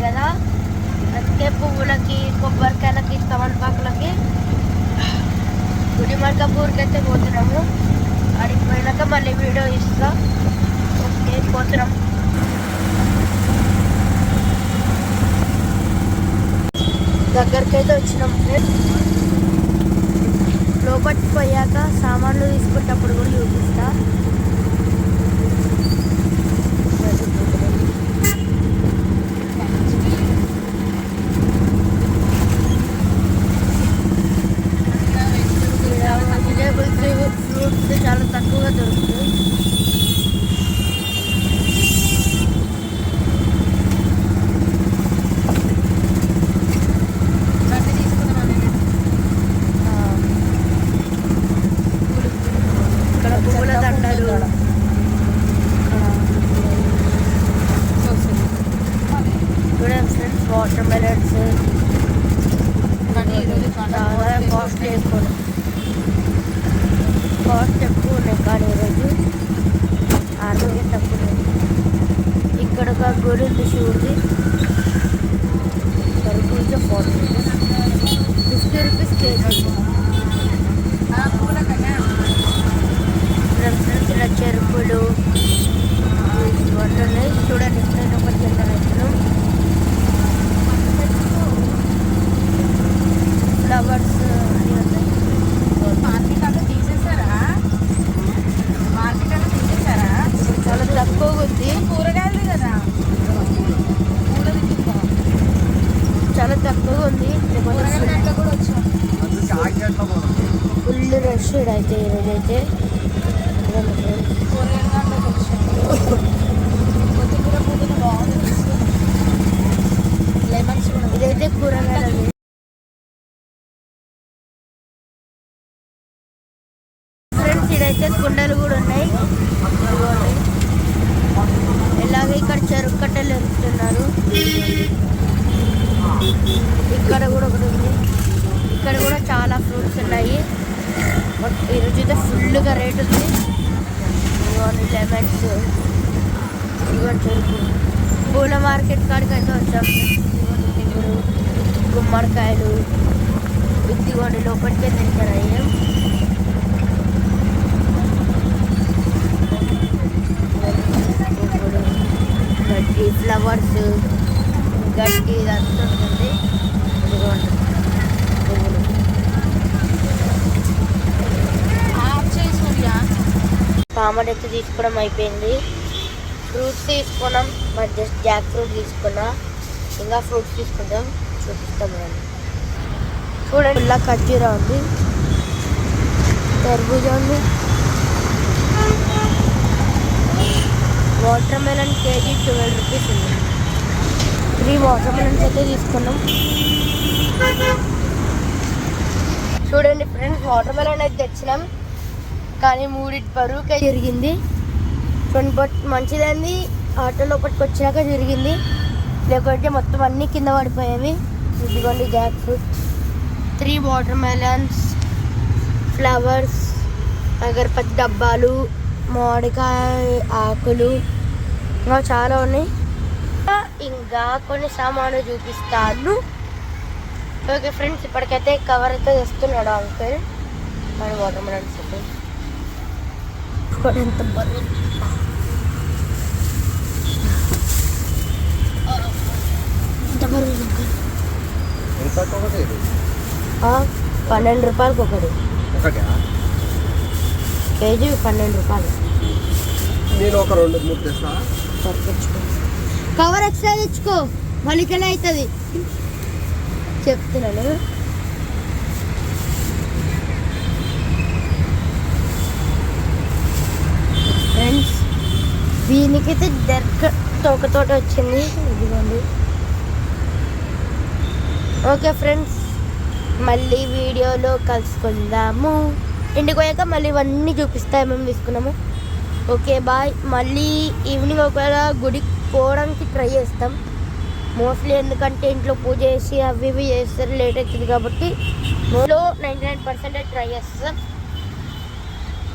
కదా, అందుకే పువ్వులకి, కొబ్బరికాయలకి, తమలపాకులకి గుడిమల్కాపూర్కి అయితే పోతున్నాము. అడిగి పోయినాక మళ్ళీ వీడియో ఇస్తా. ఓకే, పోతున్నాం. దగ్గరికి అయితే వచ్చినాం ఫ్రెండ్స్. లోపలికి పోయాక సామాన్లు తీసుకునేటప్పుడు కూడా చూపిస్తా. ఫ్రూట్స్ చాలా తక్కువగా దొరుకుతాయి. ఇక్కడ పువ్వుల దండలు, చూడండి ఫ్రెండ్స్, వాటర్ మెలన్స్ చాలా కాస్ట్లీ ఎక్కువ, కాస్ట్ ఎక్కువ ఉన్నాయి. కానీ ఈరోజు ఆరోగ్యం తక్కువ. ఇక్కడ ఒక గుడి ఉంది శివుడిది. కర్బూజ 40 50 రూపీస్ కేజీ. ఫ్రెండ్స్ ఇలా చెరుకులు ఇవన్నీ ఉన్నాయి. చూడండి, నేను ఒక చిన్న రైతులు ఫ్లవర్స్ అన్నీ ఉన్నాయి. చాలా తక్కువగా ఉంది. కూరగాయలు కదా, చాలా తక్కువగా ఉంది. ఫుల్ రష్ అయితే ఈరోజు అయితే. ఇదైతే కూరగాయలు. ఫ్రెండ్స్, ఇదైతే కుండలు కూడా ఉన్నాయి. ఇలాగే ఇక్కడ చెరుకు కట్టెలు ఎరుకుతున్నారు. ఇక్కడ కూడా ఒకటి ఉంది. ఇక్కడ కూడా చాలా ఫ్రూట్స్ ఉన్నాయి. ఈరోజు అయితే ఫుల్గా రేట్ ఉంది. ఇవన్నీ లెమన్స్, ఇవన్నీ చెరుకు. పూల మార్కెట్ కాడికి అయితే వచ్చాము. గుమ్మడికాయలు ఇదిగోండి, లోపలికే తింటారయ్యా. గడ్డి, ఫ్లవర్స్, గడ్డి ఇదంతా ఉంటుంది. ఇదిగోండి పువ్వులు. కామన్ అయితే తీసుకోవడం అయిపోయింది. ఫ్రూట్స్ తీసుకున్నాం, మరి జస్ట్ జాక్ ఫ్రూట్ తీసుకున్నా. ఇంకా ఫ్రూట్స్ తీసుకుంటాం, చూపిస్తాం రండి. చూడండి, ఇలా ఖర్జూరా ఉంది, తర్బూజా ఉంది, వాటర్ మెలన్ కేజీ 12 రూపీస్ ఉంది. 3 వాటర్ మెలన్స్ అయితే తీసుకున్నాం. చూడండి ఫ్రెండ్స్, వాటర్ మెలన్ అయితే తెచ్చినాం. కానీ 3 బరువుకే జరిగింది. బట్ మంచిదండి, ఆటో లోపలికి వచ్చినాక జరిగింది. లేకపోతే మొత్తం అన్నీ కింద పడిపోయేవి. ఇదిగోండి jackfruit, 3 watermelons, flowers, అగరబత్తి డబ్బాలు, మామిడికాయ ఆకులు, ఇంకా చాలా ఉన్నాయి. ఇంకా కొన్ని సామాన్లు చూపిస్తాను. ఓకే ఫ్రెండ్స్, ఇప్పటికైతే కవర్ అయితే తెస్తున్నాడు అంకుల్. కానీ వాటర్ మెలన్స్ ఎంత బరువు. ఎంత బరువు అంకుల్? 12 రూపాయలకి ఒకటి. కేజీ 12 రూపాయలు. నేను ఒక 2-3 తెస్తా. కవర్ ఎక్స్ట్రా తెచ్చుకో, మళ్ళీకనే అవుతుంది చెప్తున్నాను. ఫ్రెండ్స్, దీనికైతే తోకతోట వచ్చింది. ఇదిగోండి. ఓకే ఫ్రెండ్స్, మళ్ళీ వీడియోలో కలుసుకుందాము. ఇంటికి పోయాక మళ్ళీ ఇవన్నీ చూపిస్తా ఏమేమి తీసుకున్నాము. Okay bye. మళ్ళీ ఈవినింగ్ ఒకవేళ గుడికి పోవడానికి ట్రై చేస్తాం మోస్ట్లీ, ఎందుకంటే ఇంట్లో పూజ చేసి అవి ఇవి చేస్తారు, లేట్ అవుతుంది కాబట్టి. 99% ట్రై చేస్తాం,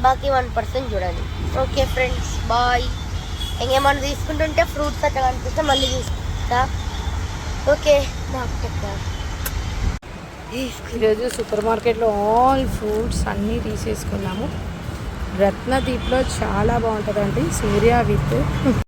బాకీ 1% చూడాలి. Okay friends, bye. ఇంకేమన్నా తీసుకుంటుంటే ఫ్రూట్స్ అట్లా కనిపిస్తే మళ్ళీ తీసుకుంటా. ఓకే నాకు చెప్తాను. ఈరోజు సూపర్ మార్కెట్లో ఆల్ ఫ్రూట్స్ అన్నీ తీసేసుకున్నాము. రత్నదీప్లో చాలా బాగుంటుందండి, సూర్య విత్